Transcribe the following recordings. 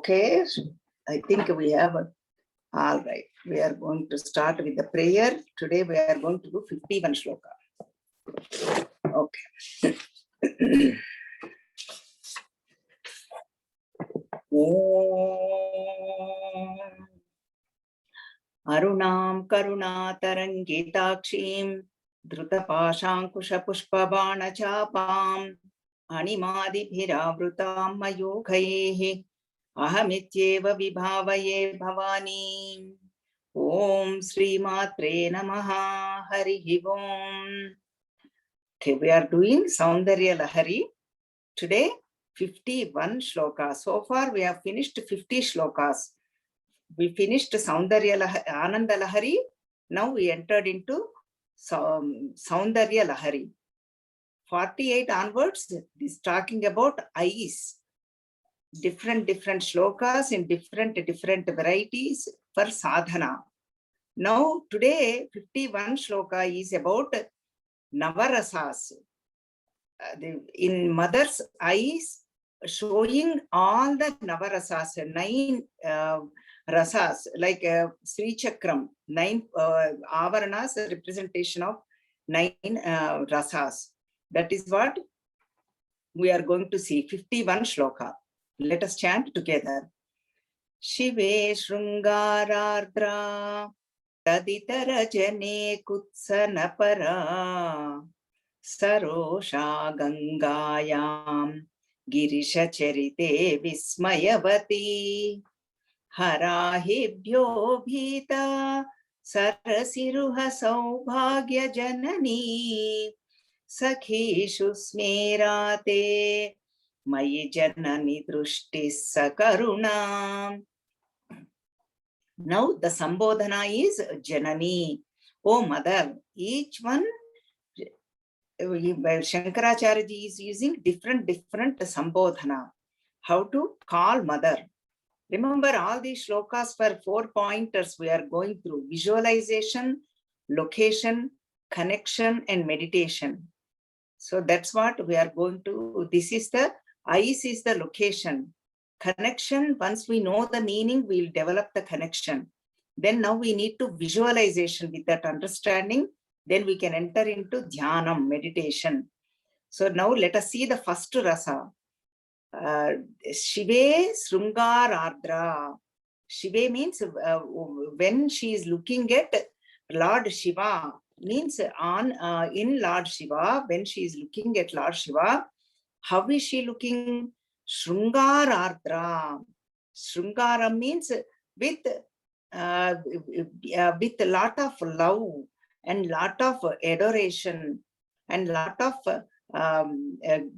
Okay, I think we have, all right. We are going to start with the prayer. Today we are going to do 51 shloka. Okay. Om Arunam Karunatarangitakshim Drutapashankushapushpabanachapam Animadibhiravrutam Mayogaihi Ahamityeva Vibhavaye Bhavani. Om Sri Matre Namaha Hari Om. Okay, we are doing Saundarya Lahari. Today, 51 shlokas. So far, we have finished 50 shlokas. We finished Saundarya Lahari, Ananda Lahari. Now we entered into Saundarya Lahari. 48 onwards is talking about eyes. Different shlokas in different varieties for sadhana. Now today 51 shloka is about Navarasas. In mother's eyes, showing all the Navarasas, 9 rasas, like Sri Chakram, 9 avaranas, representation of 9 rasas. That is what we are going to see. 51 shloka. Let us chant together. Shive Shrungarardra Taditara Jane Kutsanapara Sarosha Gangayam Girisha Charite Vismayavati Harahibhyo Bhita Sarasiruha Saubhagya Janani Sakhishu Smerate Mayi Janani Drushti Sakaruna. Now the Sambodhana is Janani, O mother. Each one, Shankaracharya ji is using different Sambodhana. How to call mother. Remember all these shlokas for 4 pointers we are going through. Visualization, location, connection and meditation. So that's what we are going to. This is the eyes is the location. Connection, once we know the meaning, we'll develop the connection. Then now we need to visualization with that understanding. Then we can enter into dhyanam, meditation. So now let us see the first rasa. Shive Srungar Ardra. Shive means when she is looking at Lord Shiva, means in Lord Shiva, when she is looking at Lord Shiva, how is she looking? Shrungar Ardra. Shrungara means with a lot of love and lot of adoration and lot of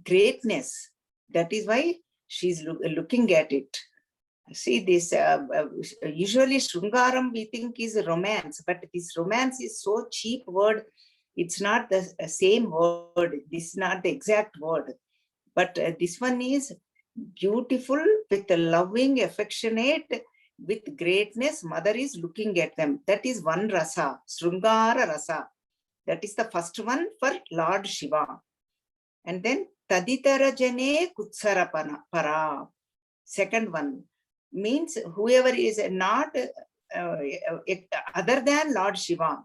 greatness. That is why she's looking at it. See this, usually Shrungaram we think is romance, but this romance is so cheap word. It's not the same word. This is not the exact word. But this one is beautiful, with a loving, affectionate, with greatness. Mother is looking at them. That is one rasa, Srungara rasa. That is the first one for Lord Shiva. And then Taditara Jane Kutsarapana para. Second one means whoever is not other than Lord Shiva,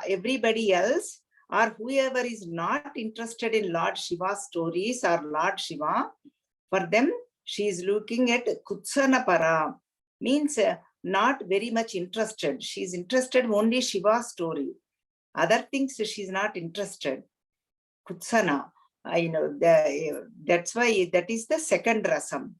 everybody else, or whoever is not interested in Lord Shiva stories or Lord Shiva, for them she is looking at Kutsanapara, means not very much interested. She is interested only Shiva story. Other things she is not interested. Kutsana, I know that's why that is the second rasam.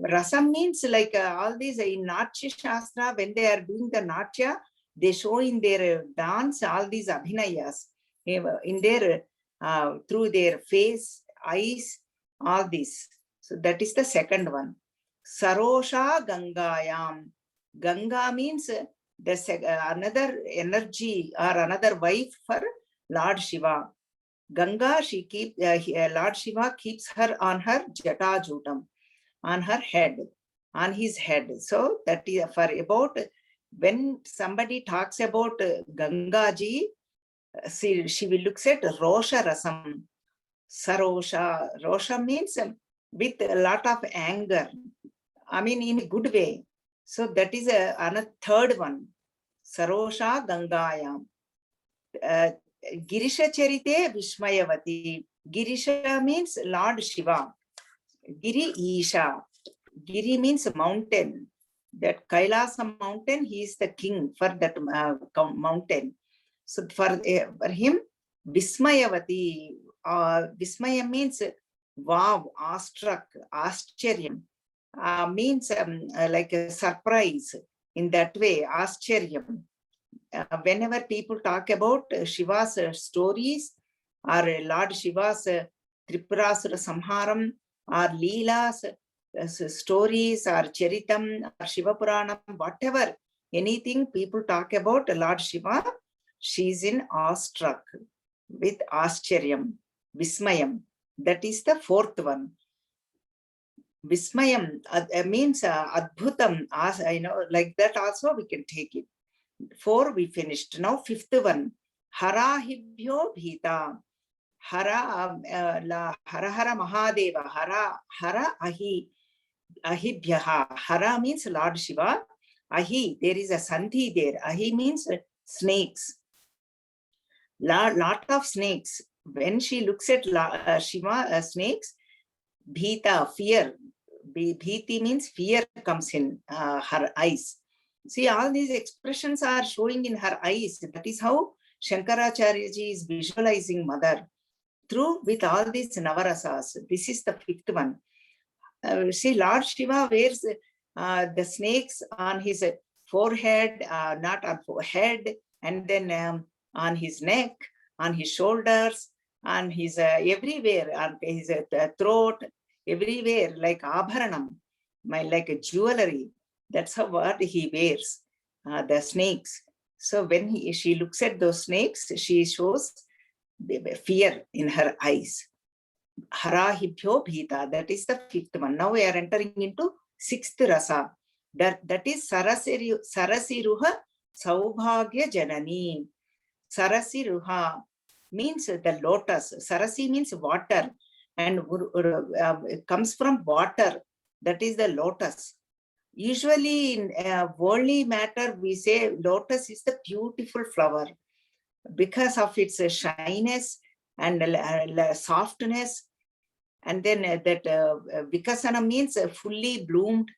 Rasam means like all these in Natya Shastra, when they are doing the Natya, they show in their dance all these abhinayas in their through their face, eyes, all this. So that is the second one. Sarosha Gangayam. Ganga means another energy or another wife for Lord Shiva. Ganga, she keeps Lord Shiva keeps her on her Jatajutam, on her head, on his head. So that is for about. When somebody talks about Gangaji, she will look at Rosha Rasam. Sarosha. Rosha means with a lot of anger. I mean, in a good way. So that is another third one. Sarosha Gangayam. Girisha Charite Vishmayavati. Girisha means Lord Shiva. Giri Isha. Giri means mountain. That Kailasa mountain, he is the king for that mountain. So for him, Vismayavati. Vismaya means wow, awestruck, Ascharya. Means like a surprise. In that way, Ascharyam. Whenever people talk about Shiva's stories or Lord Shiva's Tripurasura Samharam or Leela's stories or Charitam or Shiva Puranam, whatever, anything people talk about Lord Shiva, she's in awestruck with Ascharyam, Vismayam. That is the fourth one. Vismayam means Adbhutam, like that also we can take it. 4 we finished. Now 5th one. Harahibhyo Bhita. Hara Hara Mahadeva. Hara Ahi Ahibhyaha. Hara means Lord Shiva. Ahi, there is a sandhi there. Ahi means snakes. Lot of snakes. When she looks at Shiva snakes, Bhita, fear. Bhiti means fear comes in her eyes. See, all these expressions are showing in her eyes. That is how Shankaracharya ji is visualizing mother through with all these Navarasas. This is the 5th one. See, Lord Shiva wears the snakes on his forehead, not on forehead, and then on his neck, on his shoulders, on his everywhere, on his throat, everywhere, like abharanam, like a jewelry. That's how what he wears, the snakes. So when she looks at those snakes, she shows fear in her eyes. Harahibhyo Bhita, that is the 5th one. Now we are entering into 6th rasa. That is Sarasiruha Saubhagya Janani. Sarasiruha means the lotus. Sarasi means water and comes from water. That is the lotus. Usually in worldly matter, we say lotus is the beautiful flower because of its shyness and softness. And then that Vikasana means fully bloomed,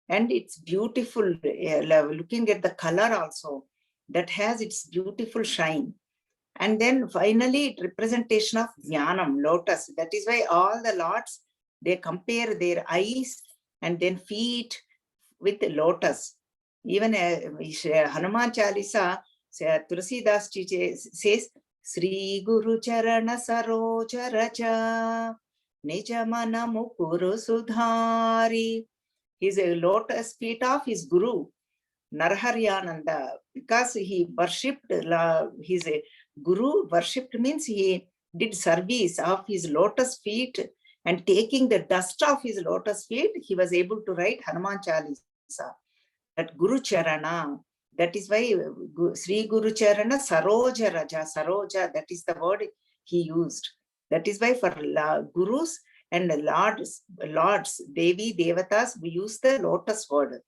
and it's beautiful. Looking at the color also, that has its beautiful shine. And then finally, representation of Jnanam, lotus. That is why all the lords, they compare their eyes and then feet with the lotus. Even Hanuman Chalisa, Tulsidas says, Sri Guru Charana Saroja Raja Nijamana Mukuru Sudhari. His lotus feet of his Guru, Narharyananda, because he worshipped his Guru, worshipped means he did service of his lotus feet, and taking the dust of his lotus feet, he was able to write Hanuman Chalisa. That Guru Charana, that is why Sri Guru Charana Saroja Raja, Saroja, that is the word he used. That is why for Gurus and Lords, Devi, Devatas, we use the lotus word.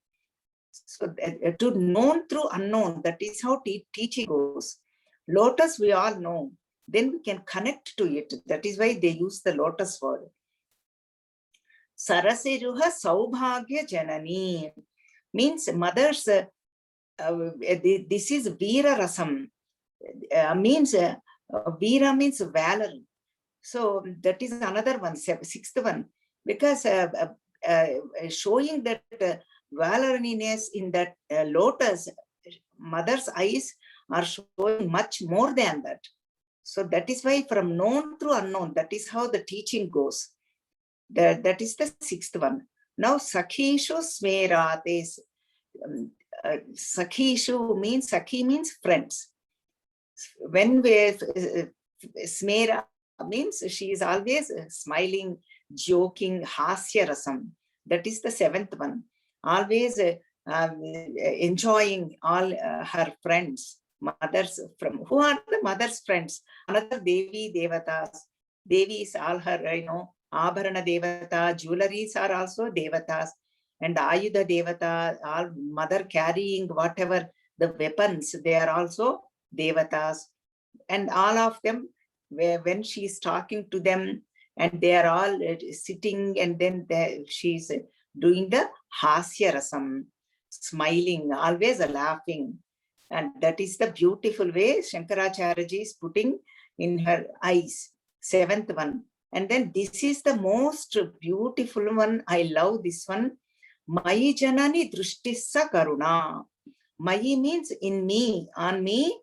So to known through unknown, that is how teaching goes. Lotus we all know, then we can connect to it. That is why they use the lotus word. Sarasiruha Saubhagya Janani means mother's, this is Veera Rasam, means Veera means valor. So that is another one, 6th one, because showing that valoriness in that lotus, mother's eyes are showing much more than that. So that is why from known through unknown, that is how the teaching goes. That is the 6th one. Now Sakhishu Smerates. Sakhishu means, Sakhi means friends. When we Smera means she is always smiling, joking, hasya rasam. That is the 7th one. Always enjoying all her friends, mothers. From who are the mother's friends? Another Devi, Devatas. Devi is all her, Abharana Devata, jewelries are also Devatas. And Ayudha Devata, all mother carrying whatever the weapons, they are also Devatas. And all of them, when she is talking to them, and they are all sitting, and then she's doing the Hasya Rasam, smiling, always laughing. And that is the beautiful way Shankaracharya ji is putting in her eyes. Seventh one. And then this is the most beautiful one. I love this one. Mayi janani drishtissa karuna. Mayi means in me, on me.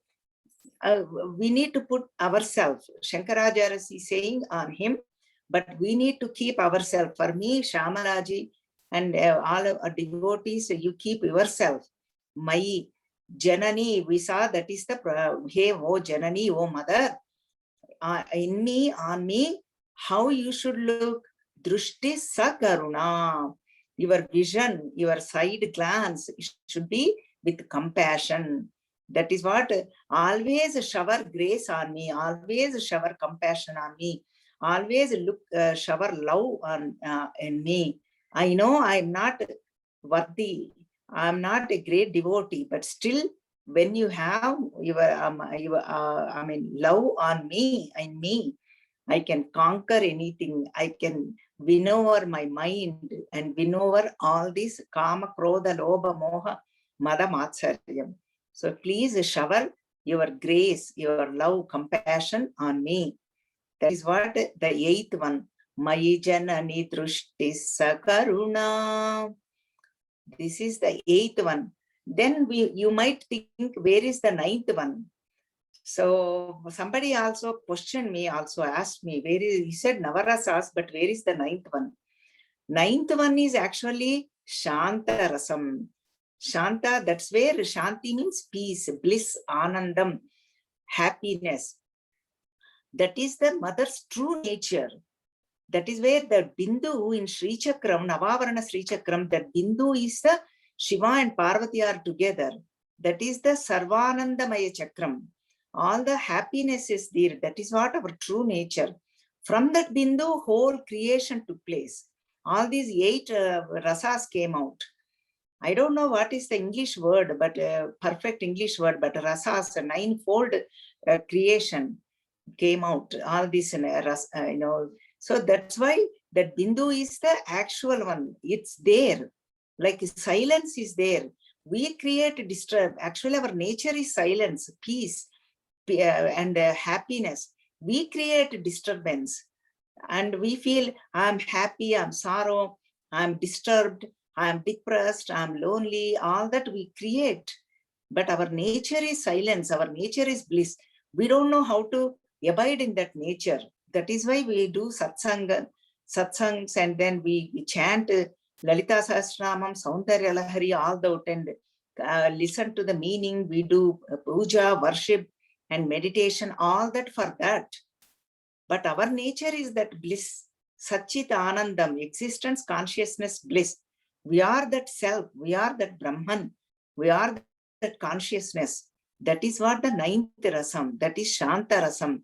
We need to put ourselves. Shankaracharya is saying on him, but we need to keep ourselves. For me, Shamalaji and all our devotees, you keep yourself. Mayi Janani, we saw that is the, hey, oh Janani, oh mother, in me, on me, how you should look. Drushti sakaruna. Your vision, your side glance should be with compassion. That is what, always shower grace on me, always shower compassion on me, always look, shower love on in me. I know I'm not worthy, I'm not a great devotee, but still, when you have your love on me, in me, I can conquer anything. I can win over my mind and win over all these kama, krodha, lobha, moha, mada, matsaryam. So please shower your grace, your love, compassion on me. That is what the eighth one. Mayi janani drushti sakaruna. This is the eighth one. Then you might think, where is the ninth one? So somebody also questioned me, also asked me, where is, he said Navarasas, but where is the ninth one? Ninth one is actually Shanta Rasam. Shanta, that's where Shanti means peace, bliss, Anandam, happiness. That is the mother's true nature. That is where the Bindu in Sri Chakram, Navavarana Sri Chakram, that Bindu is the Shiva and Parvati are together. That is the Sarvanandamaya Chakram. All the happiness is there. That is what our true nature. From that Bindu, whole creation took place. All these 8 rasas came out. I don't know what is the English word, but perfect English word, but rasas, a 9-fold creation came out. All this, so that's why that Bindu is the actual one. It's there. Like silence is there. We create disturb. Actually, our nature is silence, peace, and happiness. We create disturbance. And we feel I'm happy, I'm sorrow, I'm disturbed, I'm depressed, I'm lonely, all that we create. But our nature is silence, our nature is bliss. We don't know how to abide in that nature. That is why we do satsangs, and then we chant Lalita Sahasranamam, Saundarya Lahari, all that, and listen to the meaning. We do puja, worship, and meditation, all that for that. But our nature is that bliss, Satchit Anandam, existence, consciousness, bliss. We are that self, we are that Brahman, we are that consciousness. That is what the 9th rasam, that is Shanta rasam.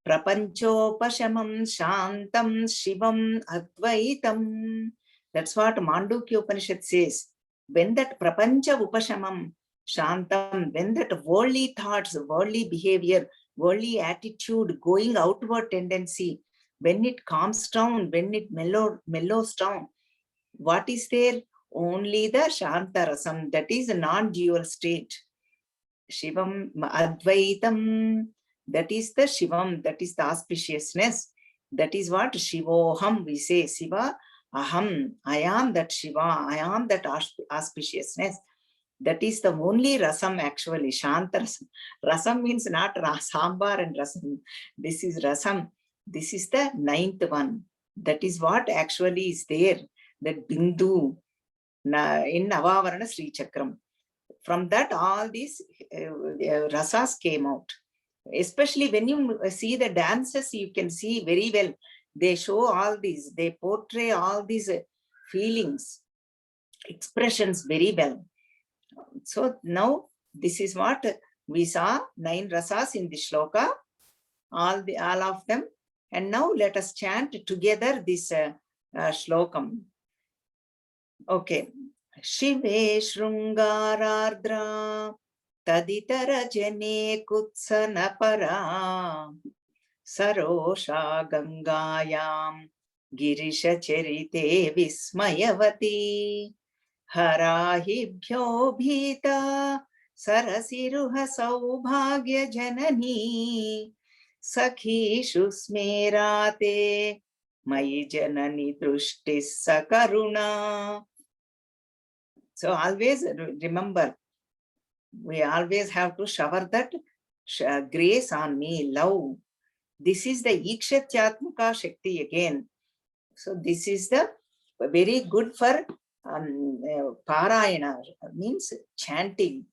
Prapanchopashamam Shantam Shivam Advaitam. That's what Mandukya Upanishad says. When that Prapancha Upashamam Shantam, when that worldly thoughts, worldly behavior, worldly attitude, going outward tendency, when it calms down, when it mellows down, what is there? Only the Shanta Rasam, that is a non-dual state. Shivam Advaitam, that is the Shivam, that is the auspiciousness. That is what Shivoham, we say, Shiva Aham, I am that Shiva, I am that auspiciousness. That is the only rasam actually, Shanta rasam. Rasam means not sambar and rasam. This is rasam. This is the 9th one. That is what actually is there. That Bindu in Navavarana Sri Chakram. From that, all these rasas came out. Especially when you see the dances, you can see very well. They show all these, they portray all these feelings, expressions very well. So now this is what we saw, 9 rasas in the shloka, all of them. And now let us chant together this shlokam. Okay. Shive Shrungarardra Taditara Jane Kutsana Para Sarosha Gangayam Girisha Charite Vismayavati Harahibhyo Bhita Sarasiruha Saubhagya Janani Sakhishu Smerate Mayi Janani Drushtis Sakaruna. So always remember, we always have to shower that grace on me, love. This is the Ikshatyatmaka Shakti again. So this is the very good for Parayana, means chanting.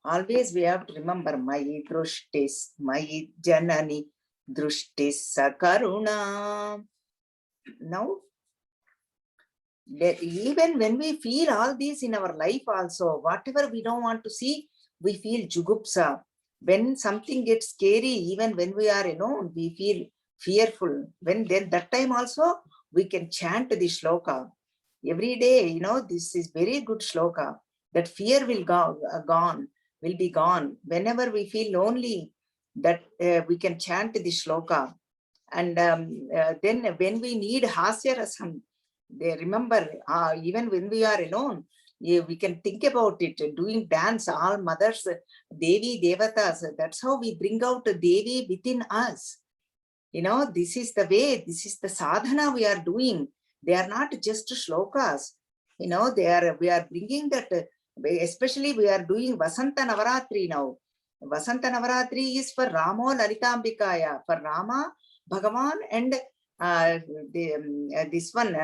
Always we have to remember, Mayi Drushtis, Mayi Janani Drushtis Sakaruna. Now, even when we feel all these in our life also, whatever we don't want to see, we feel jugupsa. When something gets scary, even when we are alone, we feel fearful. Then that time also, we can chant the shloka. Every day, this is very good shloka. That fear will will be gone. Whenever we feel lonely, that we can chant the shloka. And then when we need hasya rasam, they remember, even when we are alone, we can think about it, doing dance, all mothers, Devi, Devatas, that's how we bring out the Devi within us. This is the way, this is the sadhana we are doing. They are not just shlokas, we are bringing that, especially we are doing Vasanta Navaratri now. Vasanta Navaratri is for Ramo Lalitambikaya, for Rama, Bhagavan, and this one,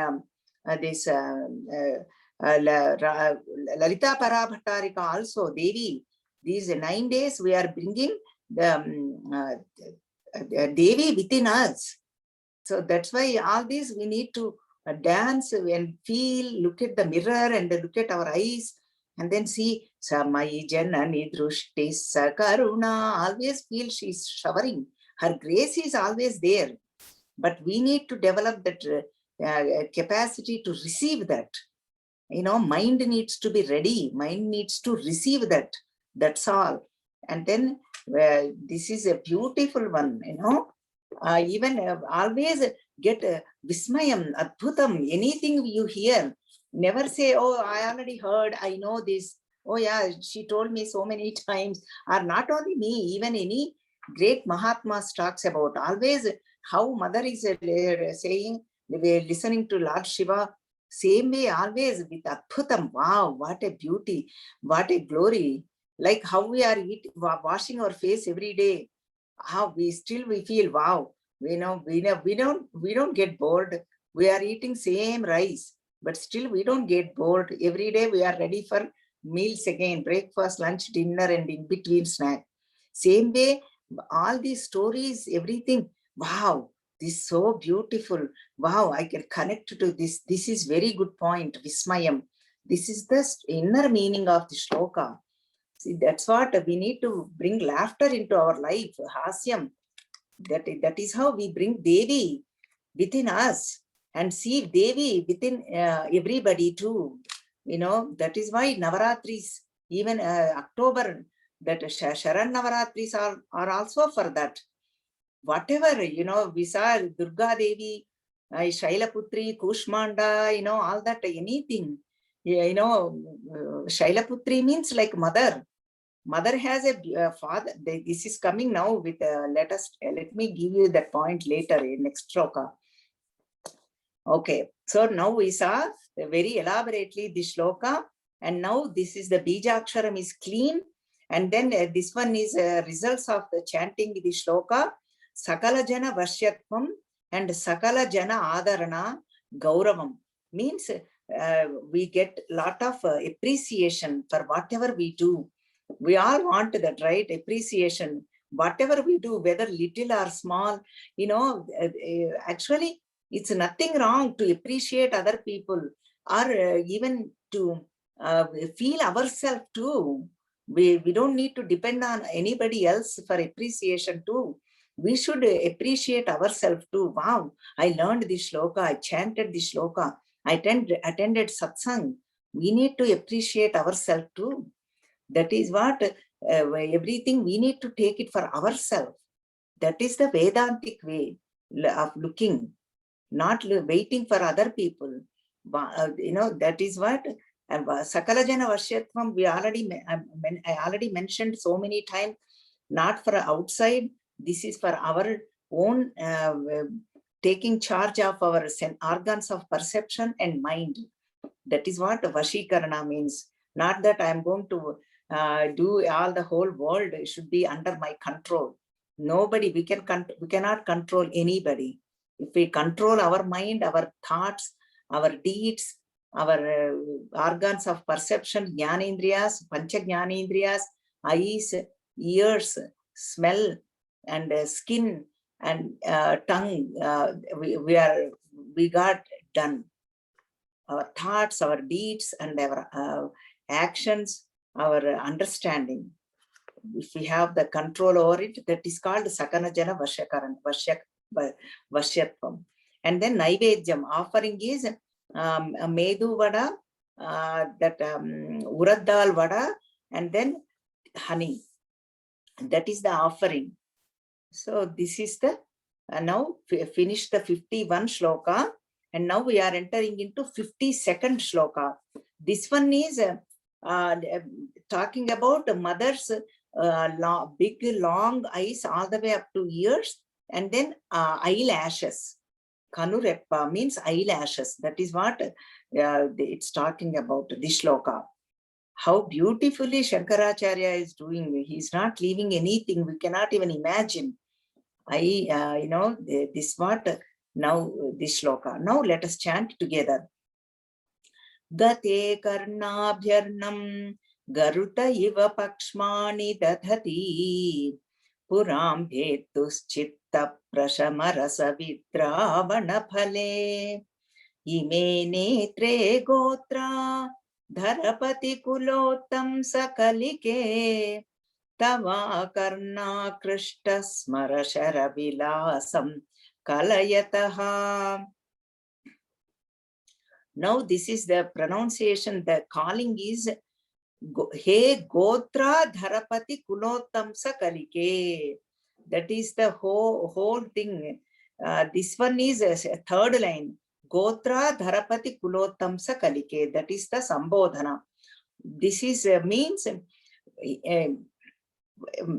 Lalita Parabhattarika also, Devi. These 9 days we are bringing the Devi within us. So that's why all these we need to dance and feel, look at the mirror and look at our eyes and then see Samayi Janani Drushtis Sakaruna. Always feel she's showering. Her grace is always there. But we need to develop that capacity to receive that. Mind needs to be ready. Mind needs to receive that. That's all. And then this is a beautiful one, even always get Vismayam, Adbhutam, anything you hear. Never say, oh, I already heard, I know this. Oh yeah, she told me so many times. Or not only me, even any great Mahatmas talks about. Always how mother is saying, listening to Lord Shiva, same way always with Adbhutam. Wow, what a beauty, what a glory. Like how we are washing our face every day. How we feel, wow, we don't get bored. We are eating same rice, but still we don't get bored. Every day we are ready for meals again, breakfast, lunch, dinner, and in between snack. Same way, all these stories, everything, wow, this is so beautiful. Wow, I can connect to this. This is very good point, Vismayam. This is the inner meaning of the shloka. See, that's what we need to bring laughter into our life, hasyam. That is how we bring Devi within us and see Devi within everybody too. That is why Navaratris, even October, that Sharan Navaratris are also for that. Whatever, we saw Durga Devi, Shailaputri, Kushmanda, all that, anything. Shailaputri means like mother. Mother has a father. This is coming now with, let me give you that point later in next shloka. Okay, so now we saw very elaborately the shloka, and now this is the Bijaksharam is clean, and then this one is results of the chanting the shloka, Sakala Jana Vashyatvam and Sakala Jana Adarana Gauravam, means we get lot of appreciation for whatever we do. We all want that, right? Appreciation, whatever we do, whether little or small, actually, it's nothing wrong to appreciate other people, or even to feel ourselves too. We don't need to depend on anybody else for appreciation too. We should appreciate ourselves too. Wow, I learned this shloka, I chanted this shloka, I attended satsang. We need to appreciate ourselves too. That is what everything we need to take it for ourselves. That is the Vedantic way of looking, not waiting for other people. That is what Sakala Jana Vashyatvam, I already mentioned so many times, not for outside. This is for our own taking charge of our organs of perception and mind. That is what Vashikarana means. Not that I am going to do all the whole world should be under my control. Nobody, we cannot control anybody. If we control our mind, our thoughts, our deeds, our organs of perception, jnanendriyas, pancha jnanendriyas, eyes, ears, smell, and skin, and tongue, we got done. Our thoughts, our deeds, and our actions, our understanding. If we have the control over it, that is called Sakanajana Vashyatvam. And then Naivedyam, offering is Medu Vada, that Urad Dal Vada, and then honey. That is the offering. So this is the, now finish the 51 shloka, and now we are entering into 52nd shloka. This one is talking about the mother's big long eyes all the way up to ears, and then eyelashes. Kanureppa means eyelashes. That is what it's talking about, this shloka. How beautifully Shankaracharya is doing. He's not leaving anything. We cannot even imagine. This what now, this shloka. Now let us chant together. Gate karnabhyarnam garuta iva pakshmani dadhati puram bhetus chitta prashamarasa vidravana phale ime netre gotra dharapati kulottam sakalike tava karna krishta smara sharavilasam kalayataha. Now this is the pronunciation, the calling is He Gotra Dharapati Kulottam Sakalike. That is the whole thing. This one is a third line. Gotra Dharapati Kulottam Sakalike. That is the Sambodhana. This is means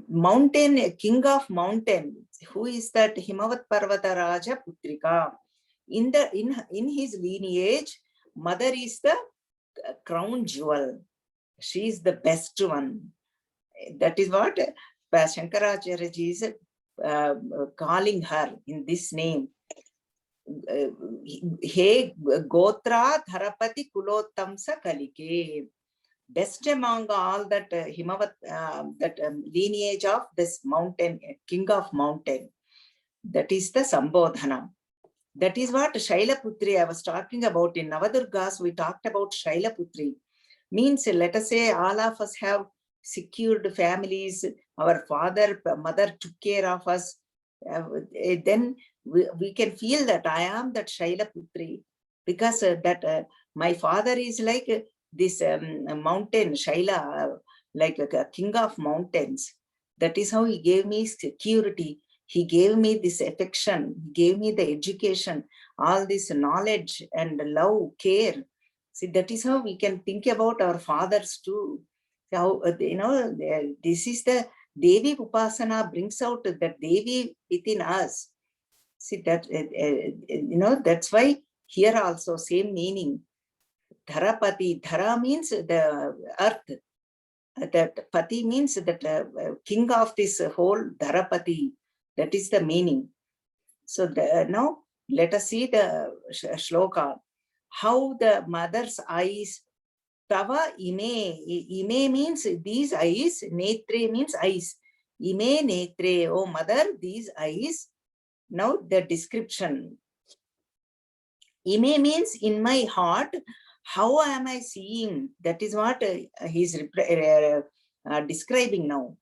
mountain, king of mountain. Who is that? Himavat Parvata Raja Putrika. In his lineage, mother is the crown jewel. She is the best one. That is what Shankaracharya is calling her in this name. He Gotra Dharapati Kulottam Sakalike. Best among all that Himavat, lineage of this mountain, king of mountain. That is the Sambodhana. That is what Shailaputri I was talking about. In Navadurgas, we talked about Shailaputri. Means, let us say all of us have secured families, our father, mother took care of us. Then we can feel that I am that Shailaputri, because my father is like this mountain, Shaila, like a king of mountains. That is how he gave me security. He gave me this affection, he gave me the education, all this knowledge and love, care. See, that is how we can think about our fathers too. How, this is the Devi Upasana brings out that Devi within us. See, that, that's why here also same meaning. Dharapati, Dhara means the earth. That Pati means that king of this whole Dharapati. That is the meaning. So now let us see the shloka. How the mother's eyes, Tava ime. Ime means these eyes, netre means eyes. Ime netre, oh mother, these eyes. Now the description. Ime means in my heart. How am I seeing? That is what he's describing now.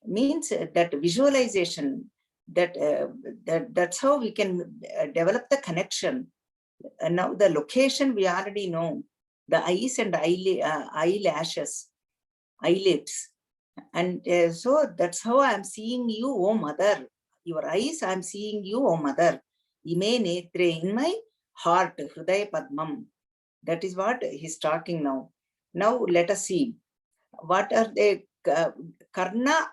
Means that visualization. that's how we can develop the connection. Now the location we already know, the eyes and eyelashes, eyelids. And so that's how I'm seeing you, oh mother. Your eyes, I'm seeing you, oh mother. Ime netre, in my heart, Hridaya Padmam. That is what he's talking now. Now let us see. What are they? Karna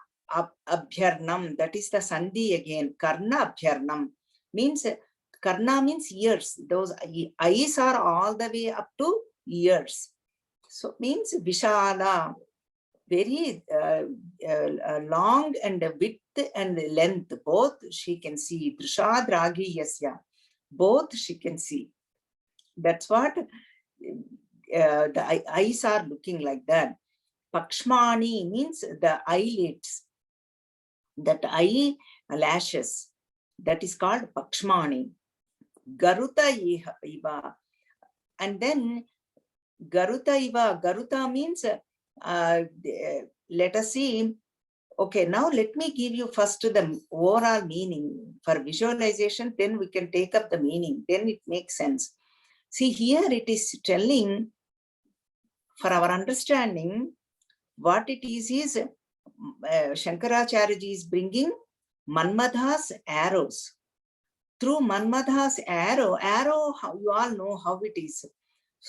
Abhyarnam, that is the Sandhi again. Karna Abhyarnam means, Karna means ears. Those eyes are all the way up to ears. So means Vishala, very long and width and length, both she can see. Drishad Ragi Yasya, both she can see. That's what the eyes are looking like that. Pakshmani means the eyelids, that eye lashes, that is called Pakshmani. Garuta Iva. And then Garuta Iva, Garuta means, let us see. Okay, now let me give you first the overall meaning for visualization, then we can take up the meaning, then it makes sense. See, here it is telling, for our understanding, what it is Shankaracharya ji is bringing Manmadha's arrows. Through Manmadha's arrow, you all know how it is.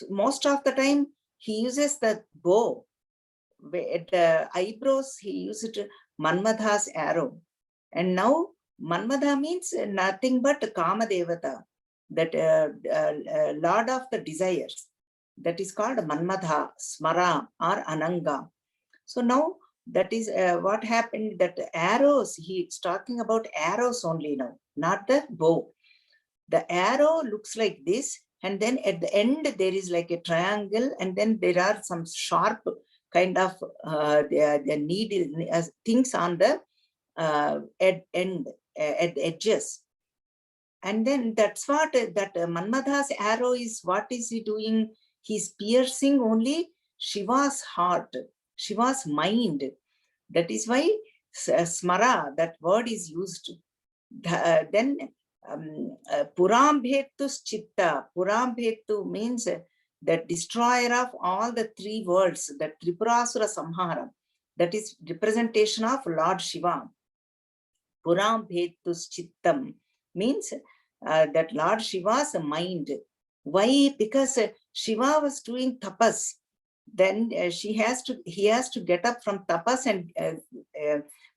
Most of the time, he uses the bow. At the eyebrows, he used Manmadha's arrow. And now, Manmadha means nothing but Kamadevata, that Lord of the desires. That is called Manmadha, Smara or Ananga. So now, that is what happened, that arrows, he's talking about arrows only now, not the bow. The arrow looks like this, and then at the end, there is like a triangle, and then there are some sharp kind of the needle things on the at the edges. And then that's what that Manmadha's arrow is. What is he doing? He's piercing only Shiva's heart, Shiva's mind. That is why smara, that word is used. Then Purambhetus Chitta. Purambhetu means the destroyer of all the three worlds, the Tripurasura Samhara. That is representation of Lord Shiva. Purambhetus Chittam means that Lord Shiva's mind. Why? Because Shiva was doing tapas. Then he has to get up from tapas and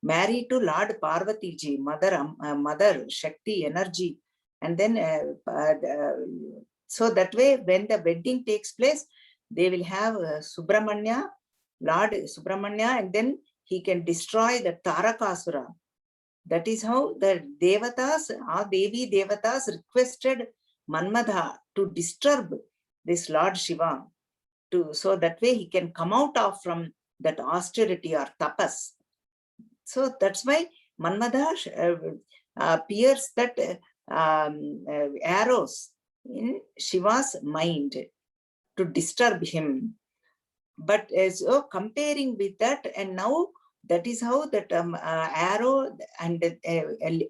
marry to Lord Parvati ji, mother Shakti, energy. And then so that way, when the wedding takes place, they will have Subramanya, Lord Subramanya, and then he can destroy the Tarakasura. That is how the Devatas, our Devi Devatas requested Manmadha to disturb this Lord Shiva, so that way he can come out of from that austerity or tapas. So that's why Manmadha pierced that arrows in Shiva's mind to disturb him. But so comparing with that, and now that is how that arrow and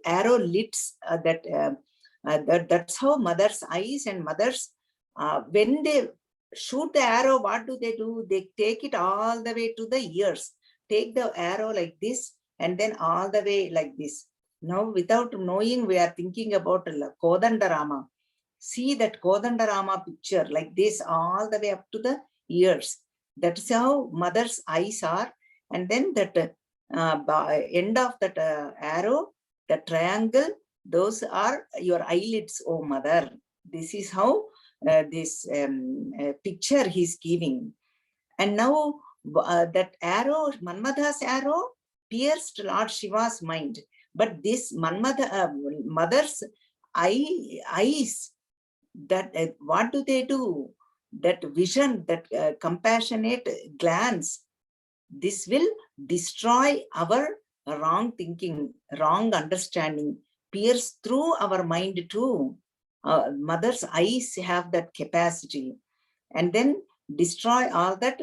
arrow lids that's how mother's eyes and mothers, when they shoot the arrow, what do? They take it all the way to the ears. Take the arrow like this and then all the way like this. Now, without knowing, we are thinking about Kodandarama. See that Kodandarama picture like this all the way up to the ears. That is how mother's eyes are. And then that end of that arrow, the triangle, those are your eyelids, oh mother. This is how this picture he's giving. And now that arrow, Manmadha's arrow, pierced Lord Shiva's mind. But this Manmadha, mother's eyes, that what do? That vision, that compassionate glance, this will destroy our wrong thinking, wrong understanding, pierce through our mind too. Mother's eyes have that capacity, and then destroy all that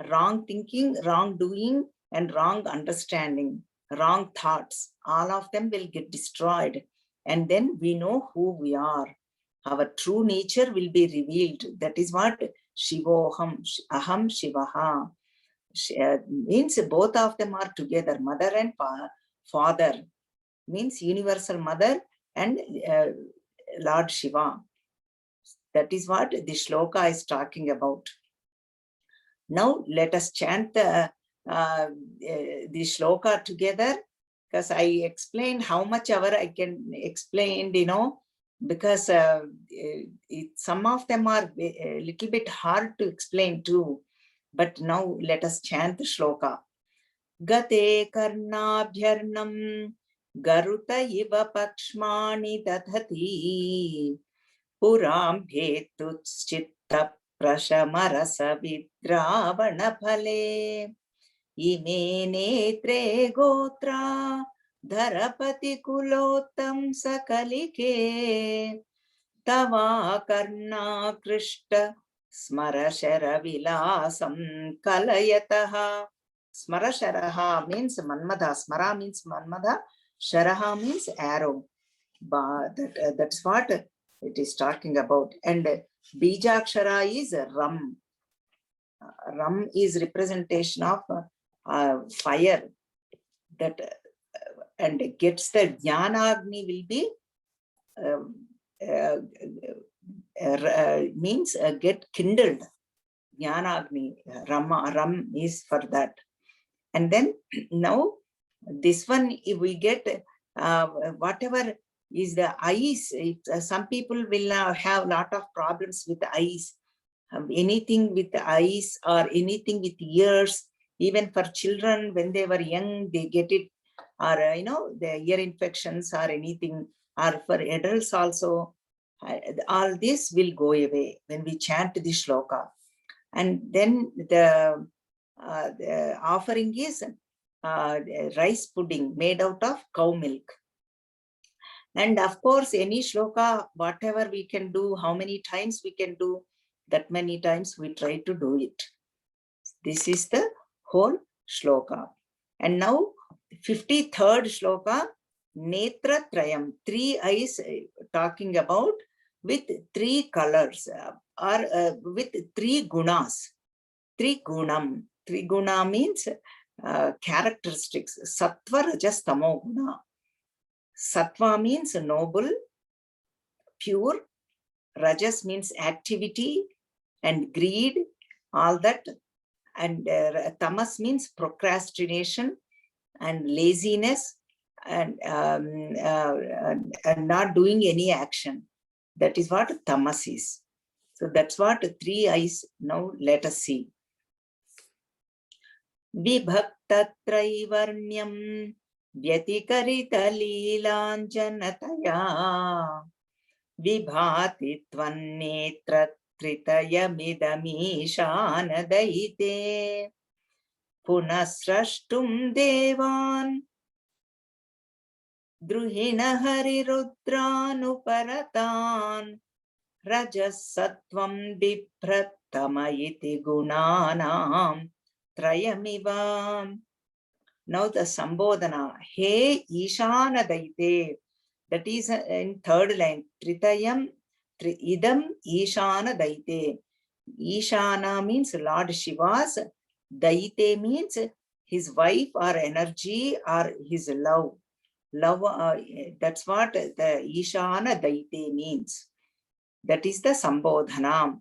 wrong thinking, wrong doing, and wrong understanding, wrong thoughts, all of them will get destroyed. And then we know who we are. Our true nature will be revealed. That is what Shivoham, Aham Shivaha. Means both of them are together, mother and father, means universal mother and Lord Shiva. That is what the shloka is talking about. Now let us chant the shloka together, because I explained how much ever I can explain, because some of them are a little bit hard to explain too. But now let us chant the shloka. Gate karnabhyarnam garuta iva pakshmani dadhati puram bhetuchitta prashamarasa vidravana phale ime netre gotra dharapati kulottam sakalike tava karna krishta smarashara vilasam kalayataha. Smarasharaha means Manmada. Smara means Manmada. Sharaha means arrow. That's what it is talking about. And Bijakshara is Ram. Ram is representation of fire. That and gets the Jnanagni will be means get kindled. Jnanagni. Ram is for that. And then now this one, if we get whatever is the eyes, some people will have a lot of problems with the eyes. Anything with the eyes or anything with ears, even for children when they were young, they get it, or the ear infections or anything, or for adults also, all this will go away when we chant the shloka. And then the offering is rice pudding made out of cow milk. And of course, any shloka, whatever we can do, how many times we can do, that many times we try to do it. This is the whole shloka. And now 53rd shloka, Netra Trayam, 3 eyes talking about with 3 colors or with 3 gunas. 3 gunam. 3 guna means characteristics. Sattva, Rajas, Tamo guna. Sattva means noble, pure. Rajas means activity and greed, all that. And tamas means procrastination and laziness and not doing any action. That is what tamas is. So that's what 3 eyes. Now let us see. Vibhaktatraivarnyam Vyatikarita Leelanjanataya Vibhati Tvannetra Tritayamidamishanadaite Punasrashtum Devan Druhina Harirudranuparatan Rajasatvam Bipratamaiti Gunanam Trayamivam. Now the Sambodhana. He Ishana Daite. That is in 3rd line. Tritayam Idam Ishana Daite. Ishana means Lord Shiva's. Daite means his wife or energy or his love. That's what the Ishana Daite means. That is the Sambodhana.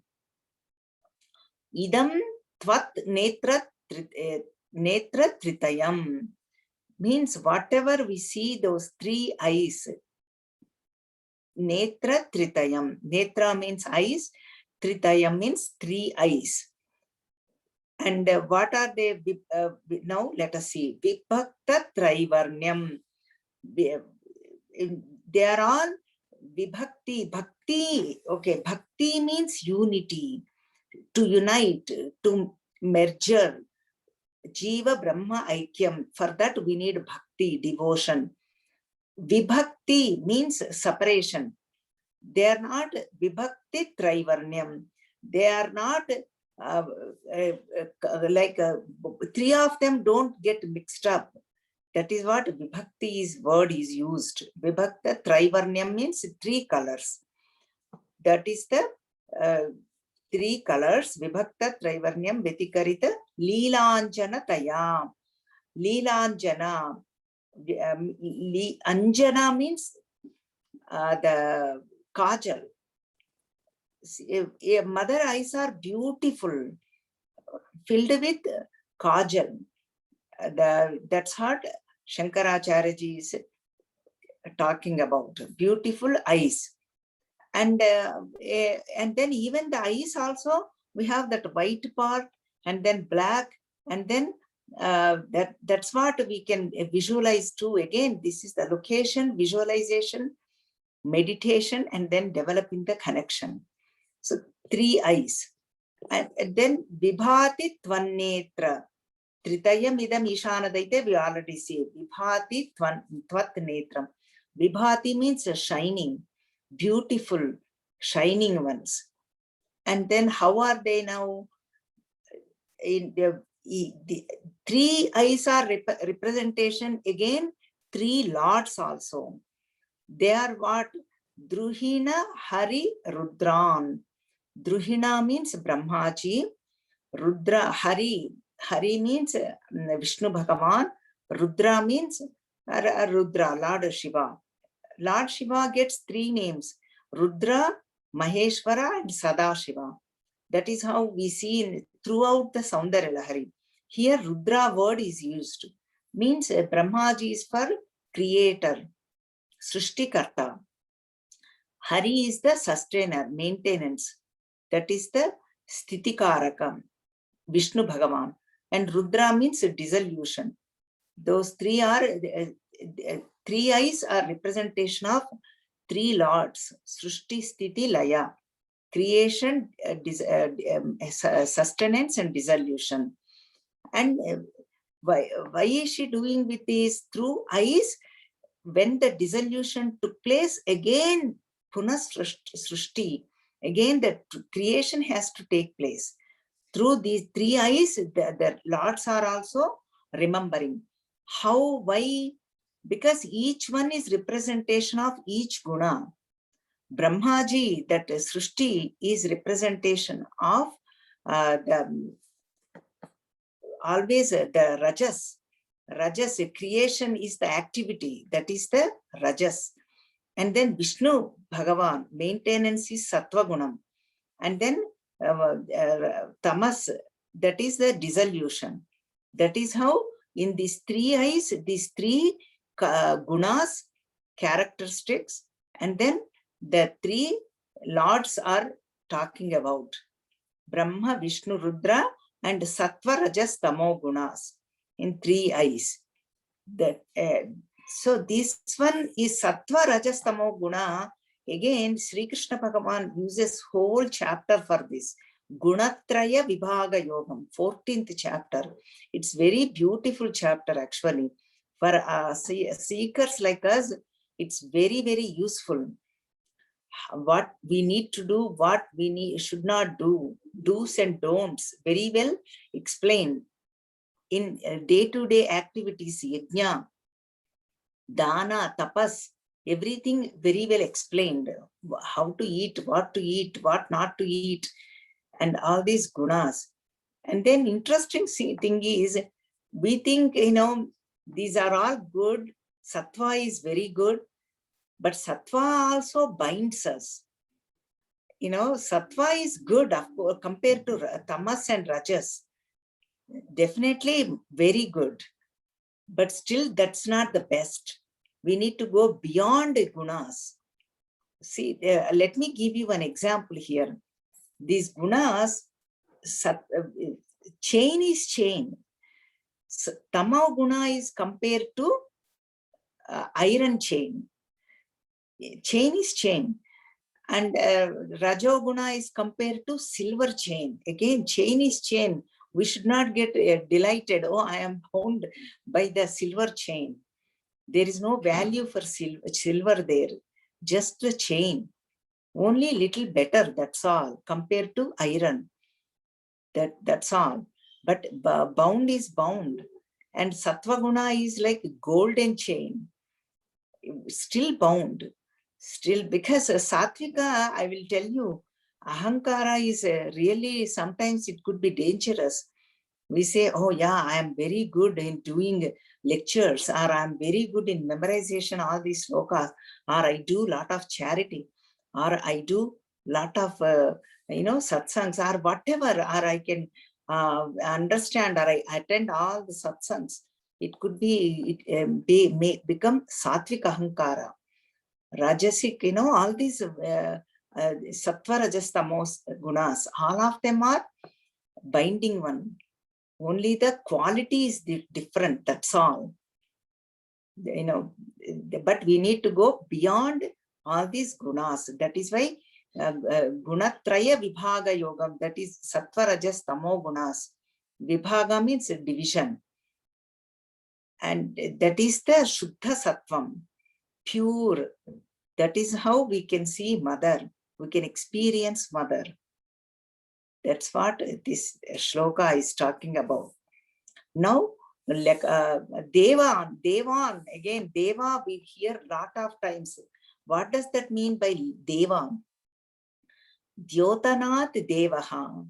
Idam Tvat Netra Tritayam means whatever we see, those 3 eyes. Netra Tritayam. Netra means eyes. Tritayam means 3 eyes. And what are they? Now let us see. Vibhakta Traivarnyam. They are all Vibhakti. Bhakti. Okay. Bhakti means unity. To unite. To merger. Jiva Brahma Aikyam. For that we need bhakti, devotion. Vibhakti means separation. They are not Vibhakti Traivarnyam. They are not like 3 of them don't get mixed up. That is what vibhakti word is used. Vibhakta Traivarnyam means 3 colors. That is the 3 colors. Vibhakta Traivarnyam Vetikarita Leelanjana Taya. Leelanjana. Anjana means the kajal. Mother eyes are beautiful, filled with kajal. That's what Shankaracharya ji is talking about. Beautiful eyes. And then even the eyes also, we have that white part and then black, and then that's what we can visualize too. Again, this is the location, visualization, meditation, and then developing the connection. So 3 eyes. And then vibhati tvannetra. Tritayam idam ishanadaite, we already see. Vibhati tvat netram. Vibhati means shining, beautiful, shining ones. And then how are they now? In the 3 eyes are representation, again 3 lords also. They are what? Druhina Hari Rudran. Druhina means Brahmaji. Rudra Hari. Hari means Vishnu Bhagavan. Rudra means Rudra, Lord Shiva. Lord Shiva gets 3 names: Rudra, Maheshwara, and Sadashiva. That is how we see throughout the Saundarya Lahari. Here Rudra word is used. Means Brahmaji is for creator, Srishtikarta. Hari is the sustainer, maintenance. That is the Sthitikaraka, Vishnu Bhagavan. And Rudra means dissolution. Those 3 are 3 eyes are representation of 3 lords: Srishti, Sthiti, Laya. Creation, sustenance, and dissolution. And why is she doing with these? Through eyes, when the dissolution took place, again Punas Srishti, again the creation has to take place. Through these 3 eyes, the lords are also remembering. How, why? Because each one is representation of each guna. Brahmaji, that Srishti, is representation of always the Rajas. Rajas, creation is the activity, that is the Rajas. And then Vishnu Bhagavan, maintenance is Sattva Gunam. And then Tamas, that is the dissolution. That is how in these 3 eyes, these 3 gunas, characteristics, and then the 3 lords are talking about: Brahma, Vishnu, Rudra, and Sattva, Rajas, Tamo gunas in 3 eyes. That so this one is Sattva, Rajas, Tamo guna. Again, Sri Krishna Bhagavan uses whole chapter for this. Gunatraya Vibhaga Yogam, 14th chapter. It's very beautiful chapter actually. For seekers like us, it's very, very useful. What we need to do, what we should not do, do's and don'ts, very well explained in day-to-day activities, yajna, dana, tapas, everything very well explained. How to eat, what not to eat, and all these gunas. And then interesting thing is, we think, these are all good. Sattva is very good. But Sattva also binds us. Sattva is good, of course, compared to Tamas and Rajas. Definitely very good. But still, that's not the best. We need to go beyond the gunas. See, let me give you an example here. These gunas, chain is chain. Tamo guna is compared to iron chain. Chain is chain. And Rajoguna is compared to silver chain. Again, chain is chain. We should not get delighted. Oh, I am bound by the silver chain. There is no value for silver there. Just the chain. Only little better, that's all, compared to iron. That's all. But bound is bound. And Sattva Guna is like golden chain, still bound, still, because Satvika, I will tell you, Ahankara is really, sometimes it could be dangerous. We say, oh yeah, I am very good in doing lectures, or I am very good in memorization, all these slokas, or I do lot of charity, or I do lot of, satsangs, or whatever, or I can understand, or I attend all the satsangs. It could be, it may become Satvik Ahankara. Rajasic, all these Sattva, Rajas, Tamos gunas, all of them are binding one. Only the quality is different, that's all. But we need to go beyond all these gunas. That is why Gunatraya Vibhaga Yogam, that is Sattva, Rajas, Tamo gunas. Vibhaga means division. And that is the Shuddha Sattvam, pure. That is how we can see Mother. We can experience Mother. That's what this shloka is talking about. Now, like Devan, again, Deva, we hear a lot of times. What does that mean by Deva? Dyotanat Devaha,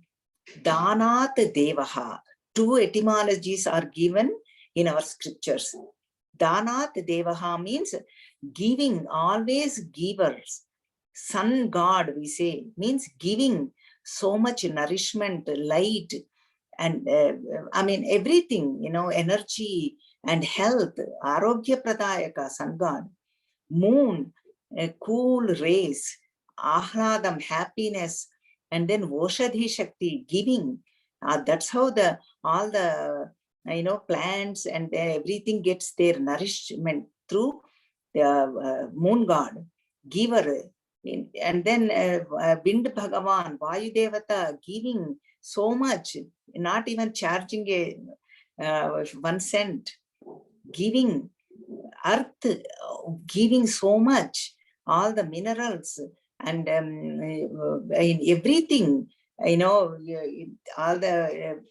Danat Devaha. Two etymologies are given in our scriptures. Danat Devaha means giving, always givers. Sun God, we say, means giving so much nourishment, light, and everything, energy and health. Arogya Pradayaka, Sun God. Moon, cool rays, ahladam, happiness, and then Voshadhi Shakti, giving. That's how all the plants and everything gets their nourishment through the moon god, giver. And then Wind Bhagavan, Vayu Devata, giving so much, not even charging 1 cent, giving. Earth, giving so much, all the minerals and in everything, all the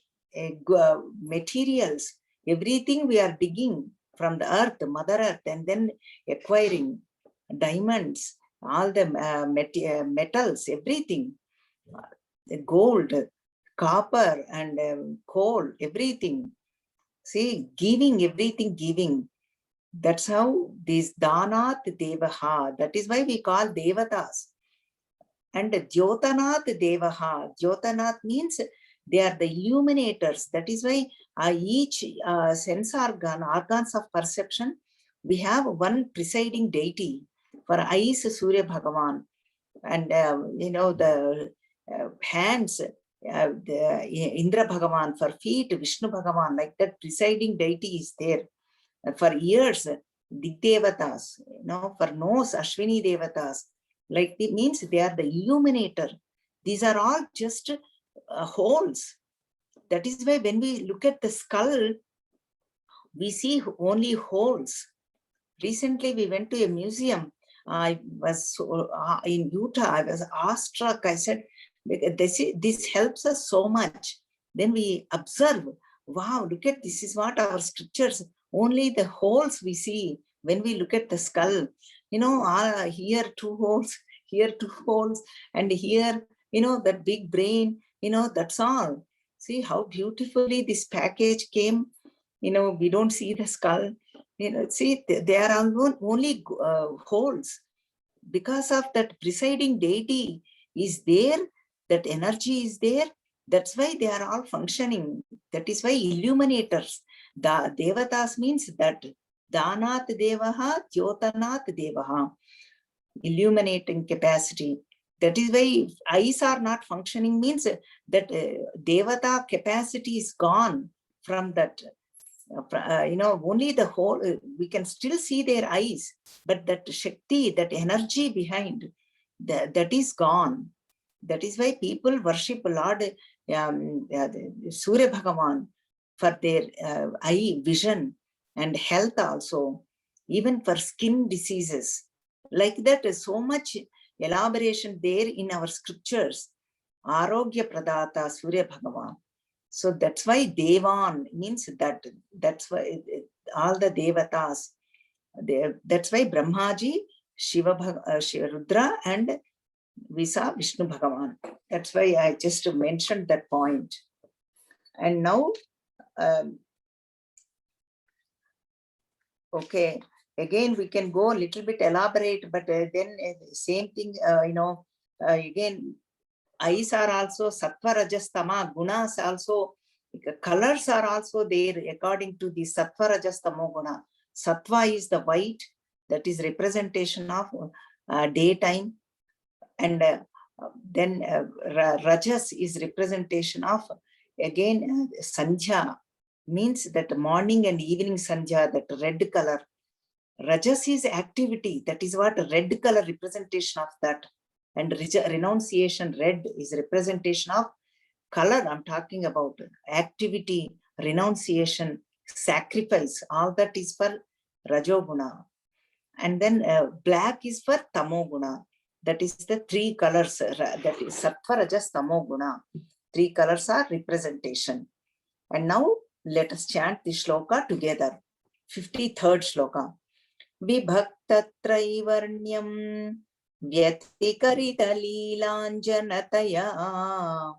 materials, everything we are digging from the earth, Mother Earth, and then acquiring diamonds, all the metals, everything, gold, copper, and coal, everything. See, giving, everything giving. That's how this Danat Devaha, that is why we call Devatas. And Jyotanat Devaha, Jyotanat means they are the illuminators. That is why each sense organs of perception, we have one presiding deity. For eyes, Surya Bhagavan, and the hands, the Indra Bhagavan, for feet, Vishnu Bhagavan, like that presiding deity is there. For ears, Digdevatas, for nose, Ashwini Devatas. Like it means they are the illuminator. These are all just holes. That is why when we look at the skull, we see only holes. Recently, we went to a museum. I was in Utah. I was awestruck. I said, this helps us so much. Then we observe, wow, look at this is what our scriptures, only the holes we see when we look at the skull. Here 2 holes, here 2 holes, and here, that big brain, that's all. See how beautifully this package came. We don't see the skull. See, there are only holes. Because of that presiding deity is there, that energy is there. That's why they are all functioning. That is why illuminators. The Devatas means that Danat Devaha, Jyotanat Devaha, illuminating capacity. That is why eyes are not functioning, means that Devata capacity is gone from that. Only the whole, we can still see their eyes, but that Shakti, that energy behind, that is gone. That is why people worship Lord Surya Bhagavan for their eye vision and health also, even for skin diseases. Like that, so much elaboration there in our scriptures. Arogya Pradata Surya Bhagavan. So that's why Devan means that. That's why all the Devatas. That's why Brahmaji, Shiva Rudra, and Visa Vishnu Bhagavan. That's why I just mentioned that point. And now, okay, again we can go a little bit elaborate, but then same thing, again, eyes are also sattva, rajas, tama, gunas also, colors are also there according to the sattva, rajas, tamo, guna. Sattva is the white, that is representation of daytime, and then rajas is representation of, again, sandhya, means that morning and evening sandhya, that red color. Rajas is activity, that is what red color representation of that. And renunciation, red, is representation of color. I'm talking about activity, renunciation, sacrifice, all that is for Rajoguna. And then black is for Tamoguna. That is the three colors, that is Sattva, Rajas, Tamoguna. Three colors are representation. And now let us chant the shloka together. 53rd shloka. Vibhaktatraivarnyam Vyatikaritalilanjanataya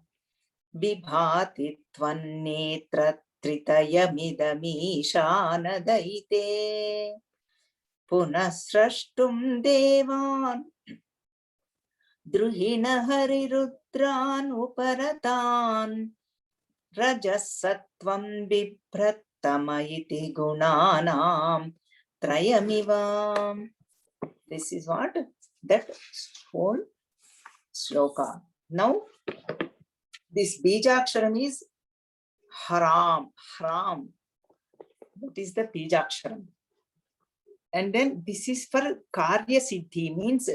Vibhati tvannetra tritayamidamishanadaite Punasrashtum devan Druhina harirudran uparatan Rajasatvam bibhratama iti gunanam Trayamiva. This is what that whole shloka. Now, this Bijaksharam is Haram. Haram. That is the Bijaksharam. And then this is for Karya Siddhi, means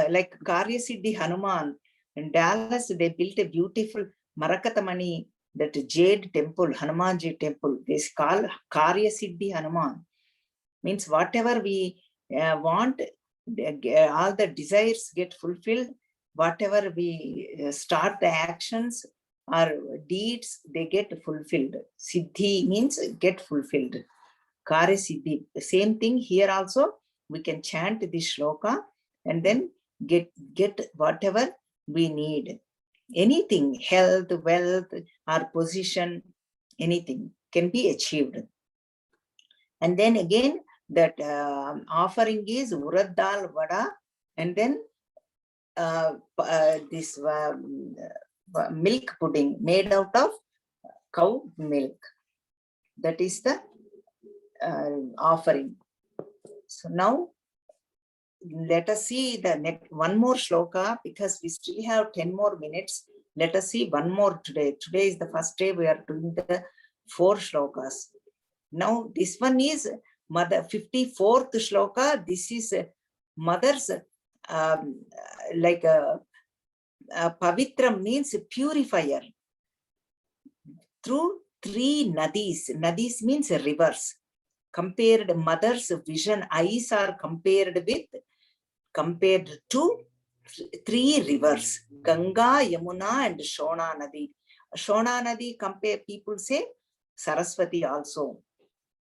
like Karya Siddhi Hanuman. In Dallas, they built a beautiful Marakatamani, that jade temple, Hanumanji temple. This is called Karya Siddhi Hanuman. Means whatever we want, all the desires get fulfilled. Whatever we start the actions or deeds, they get fulfilled. Siddhi means get fulfilled. Karya Siddhi. The same thing here also. We can chant this shloka and then get whatever we need. Anything, health, wealth, or position, anything can be achieved. And then again, that offering is urad dal vada, and then this milk pudding made out of cow milk. That is the offering. So now let us see the next one more shloka, because we still have 10 more minutes. Let us see one more today. Today is the first day we are doing the 4 shlokas. Now this one is Mother 54th shloka. This is mother's like pavitra, means purifier, through 3 nadis. Nadis means rivers. Compared, mother's vision eyes are compared to 3 rivers: Ganga, Yamuna, and Shona Nadi. Shona Nadi, compare, people say Saraswati also.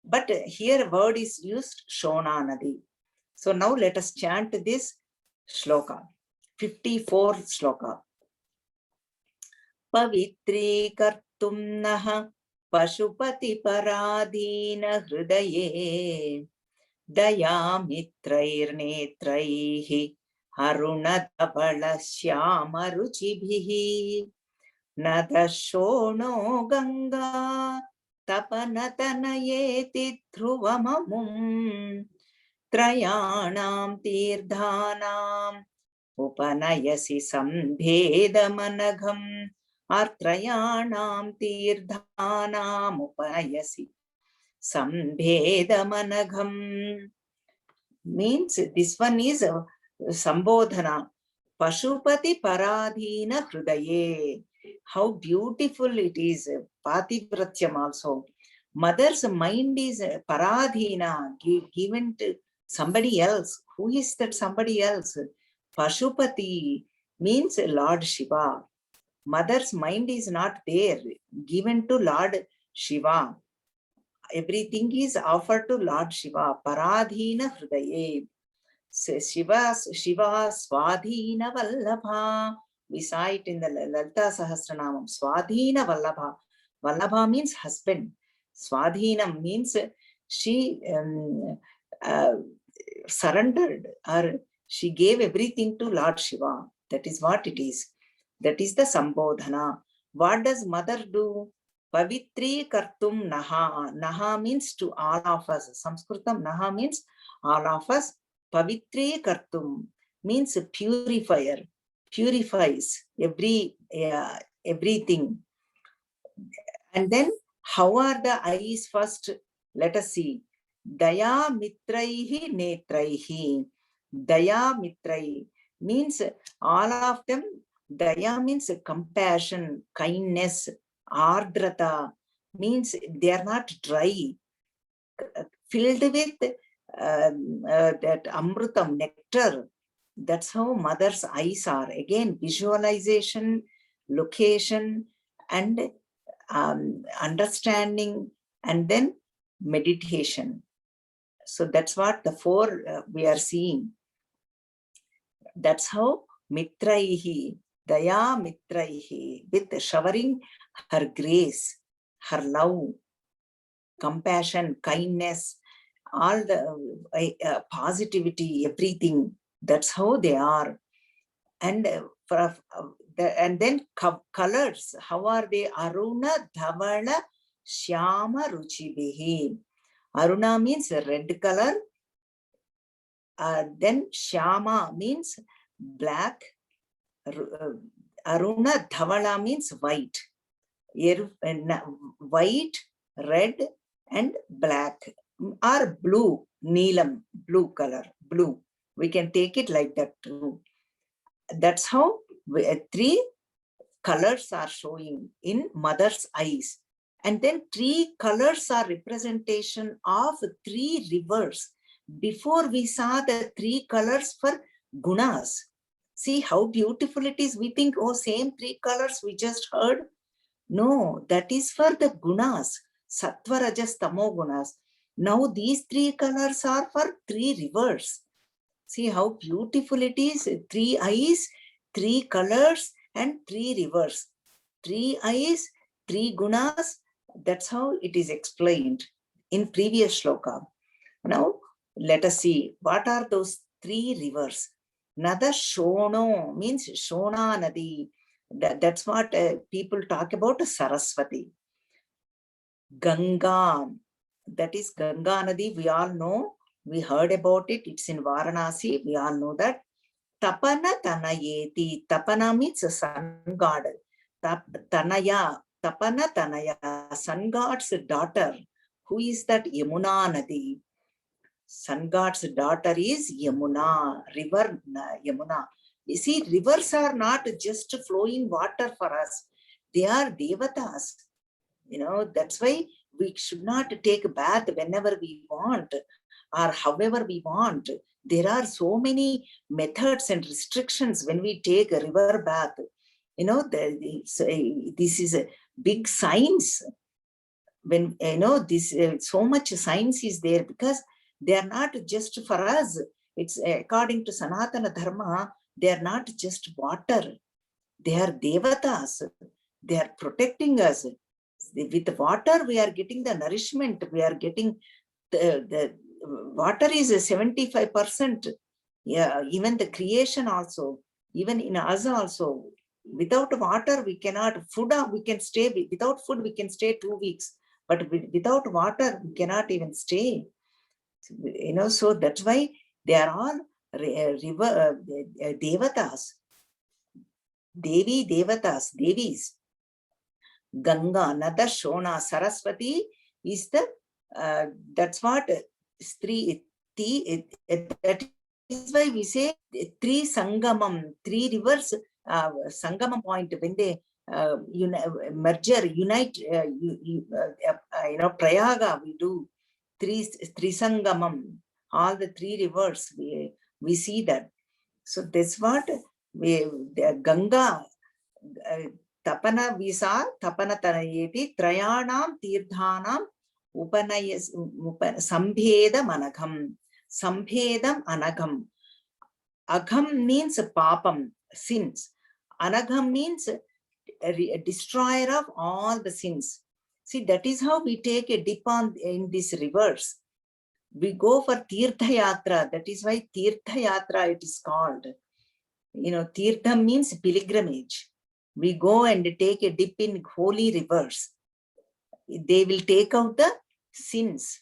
But here word is used, Shona Nadi. So now let us chant this shloka. 54th shloka. Pavitri kartum naha Pashupati paradina hridaye Dayamitrair netraihi Harunadabala shyama ruchibhihi Nadashono Ganga Tapanatanayeti Dhruvamamum Trayanam Tirdhanam Upanayasi Sambhedamanagham Artrayanam Tirdhanam Upanayasi Sambhedamanagham. Means this one is Sambodhana. Pashupati Paradhina Hridaye. How beautiful it is. Pativratyam also. Mother's mind is Paradhina, given to somebody else. Who is that somebody else? Pashupati means Lord Shiva. Mother's mind is not there, given to Lord Shiva. Everything is offered to Lord Shiva. Paradhina Hridaye. Shiva Swadhina Vallabha. We saw it in the Lalita Sahasranamam. Swadhina Vallabha. Vallabha means husband. Swadhinam means she surrendered, or she gave everything to Lord Shiva. That is what it is. That is the Sambodhana. What does mother do? Pavitri Kartum Naha. Naha means to all of us. Sanskritam Naha means all of us. Pavitri Kartum means purifier, purifies everything. And then how are the eyes first? Let us see. Daya mitraihi netraihi. Daya mitrai means all of them. Daya means compassion, kindness. Ardrata means they are not dry, filled with that amrutam, nectar. That's how mother's eyes are. Again, visualization, location, and understanding, and then meditation. So that's what the four we are seeing. That's how mitraihi, daya mitraihi, with showering her grace, her love, compassion, kindness, all the positivity, everything. That's how they are. And and then colors, how are they? Aruna Dhavala Shyama Ruchibihi. Aruna means red color. Then Shyama means black. Aruna Dhavala means white. White, red, and black, or blue, Neelam, blue color, blue. We can take it like that too. That's how three colors are showing in mother's eyes. And then three colors are representation of three rivers. Before we saw the three colors for gunas. See how beautiful it is. We think, oh, same three colors we just heard. No, that is for the gunas, sattva, rajas, tamo gunas. Now these three colors are for three rivers. See how beautiful it is. Three eyes, three colors, and three rivers. Three eyes, three gunas. That's how it is explained in previous shloka. Now, let us see, what are those three rivers? Nada Shono means Shona Nadi. That's what people talk about Saraswati. Ganga, that is Ganga Nadi, we all know. We heard about it. It's in Varanasi. We all know that. Tapana Tanayeti. Tapana means a sun god. Tanaya. Tapana Tanaya. Sun god's daughter. Who is that? Yamuna Nadi. Sun god's daughter is Yamuna. River Yamuna. You see, rivers are not just flowing water for us. They are devatas. You know, that's why we should not take a bath whenever we want or however we want. There are so many methods and restrictions when we take a river bath. You know, this is a big science. When, you know, this so much science is there, because they are not just for us. It's according to Sanatana Dharma, they are not just water. They are devatas. They are protecting us. With water, we are getting the nourishment. We are getting the water is 75%. Yeah, even the creation also, even in us also. Without water, we cannot. Food, we can stay. Without food, we can stay 2 weeks. But without water, we cannot even stay. You know, so that's why they are all river devatas. Devi devatas, devis. Ganga, Nada, Shona, Saraswati is the, that's what Stri, that is why we say three Sangamam, three rivers, Sangamam point, when they merger, unite, you know, Prayaga, we do three Sangamam, all the three rivers, we see that. So that's what we, Ganga, tapana visa, tapana tanayeti, trayanam tirthanam upanayas sambheda managam. Sambhedam anagam. Agham means papam, sins. Anagam means a destroyer of all the sins. See, that is how we take a dip in these rivers. We go for Tirtha Yatra. That is why Tirtha Yatra it is called. You know, Tirtha means pilgrimage. We go and take a dip in holy rivers. They will take out the sins.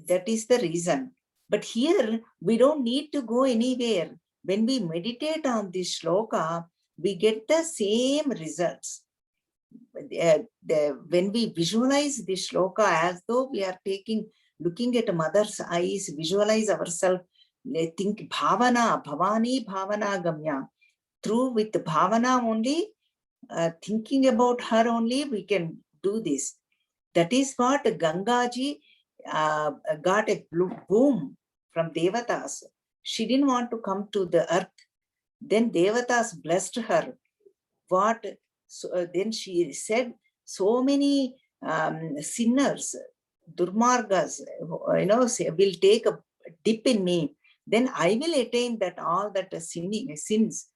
That is the reason. But here, we don't need to go anywhere. When we meditate on this shloka, we get the same results. When we visualize this shloka as though we are looking at a mother's eyes, visualize ourselves, think bhavana, bhavani bhavana gamya. Through with bhavana only, thinking about her only, we can do this. That is what Gangaji got a boom from Devatas. She didn't want to come to the earth. Then Devatas blessed her. Then she said, so many sinners, durmargas, will take a dip in me. Then I will attain that all that sins.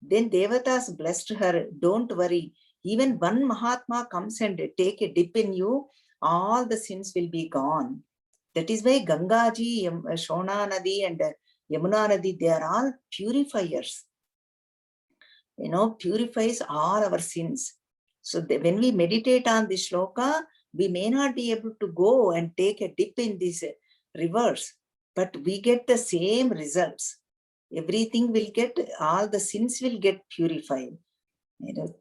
Then Devatas blessed her. Don't worry. Even one Mahatma comes and take a dip in you, all the sins will be gone. That is why Gangaji, Shona Nadi and Yamuna Nadi, they are all purifiers. Purifies all our sins. So when we meditate on this shloka, we may not be able to go and take a dip in these rivers, but we get the same results. Everything will get, all the sins will get purified.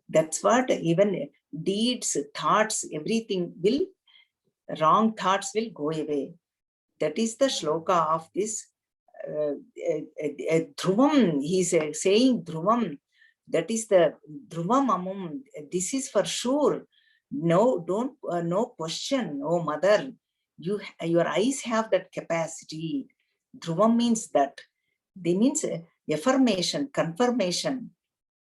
That's what even deeds, thoughts, everything will, wrong thoughts will go away. That is the shloka of this Dhruvam. He is saying Dhruvam. That is the Dhruvam Amum. This is for sure. No, don't, no question. Oh, mother, your eyes have that capacity. Dhruvam means that. They means affirmation, confirmation.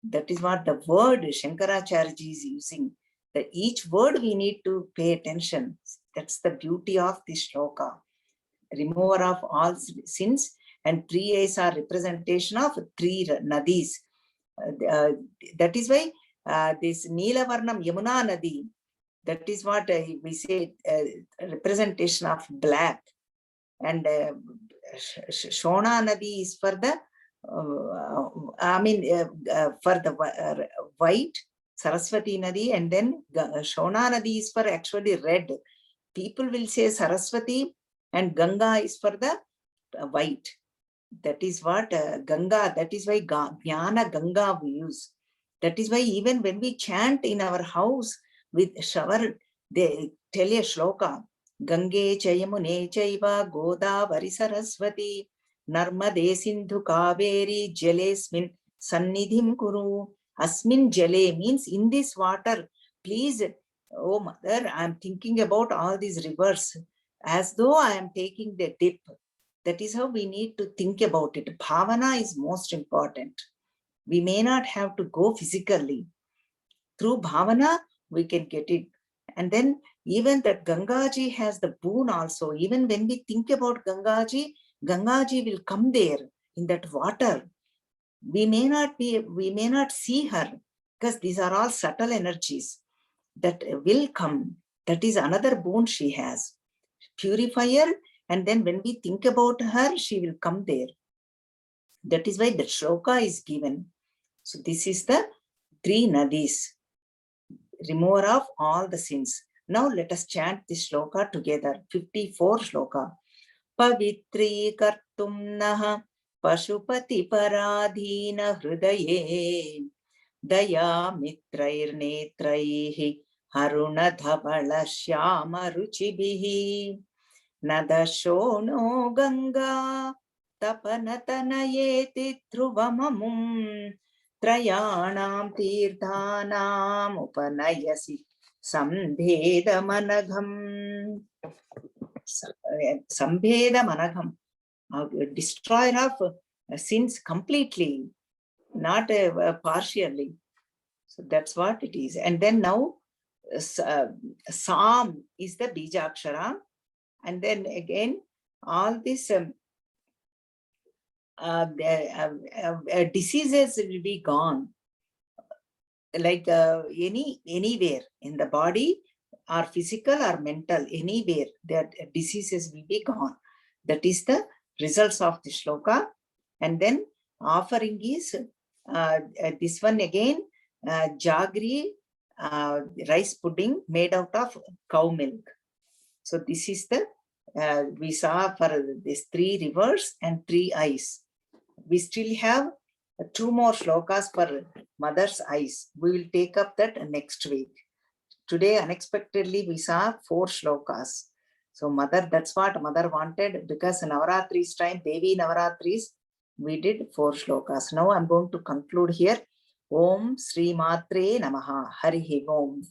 That is what the word Shankaracharya is using. That each word we need to pay attention. That's the beauty of this shloka. Remover of all sins, and 3 eyes are representation of 3 nadis. That is why this Neelavarnam Yamuna Nadi, that is what we say, representation of black. And Shona Nadi is for the, for the white, Saraswati Nadi, and then Shona Nadi is for actually red. People will say Saraswati, and Ganga is for the white. That is what Ganga, that is why Jnana Ganga we use. That is why even when we chant in our house with shower, they tell a shloka. Gange Chayamune Chaiva Godavari Saraswati Narmade Sindhu Kaveri Jalesmin Sannidhim Kuru. Asmin Jale means in this water, please, oh mother, I am thinking about all these rivers as though I am taking the dip. That is how we need to think about it. Bhavana is most important. We may not have to go physically. Through bhavana, we can get it. And then even that Gangaji has the boon also. Even when we think about Gangaji, Gangaji will come there in that water. We may not see her, because these are all subtle energies that will come. That is another boon she has. Purifier, and then when we think about her, she will come there. That is why the shloka is given. So this is the 3 nadis, remover of all the sins. Now let us chant this shloka together. 54 shloka. Pavitri kartum naha Pashupati paradhina hrudaye Daya mitrair netraihi Haruna dhabala shyama ruchibihi Nadashono Ganga Tapanatanaye Dhruvam Trayanam Tirthanam Upanayasi Sambheda Managam. Sambheda Managam, destroyer of sins completely, not partially. So that's what it is. And then now Sam is the Bijakshara. And then again, all these diseases will be gone. Like anywhere in the body, or physical or mental, anywhere, that diseases will be gone. That is the results of the shloka. And then offering is this one again, jaggery rice pudding made out of cow milk. So this is the we saw for these 3 rivers and 3 eyes. We still have 2 more shlokas for mother's eyes. We will take up that next week. Today, unexpectedly, we saw 4 shlokas. So mother, that's what mother wanted, because in Navaratri's time, Devi Navaratri's, we did 4 shlokas. Now I'm going to conclude here. Om Sri Matre Namaha. Harihi Om.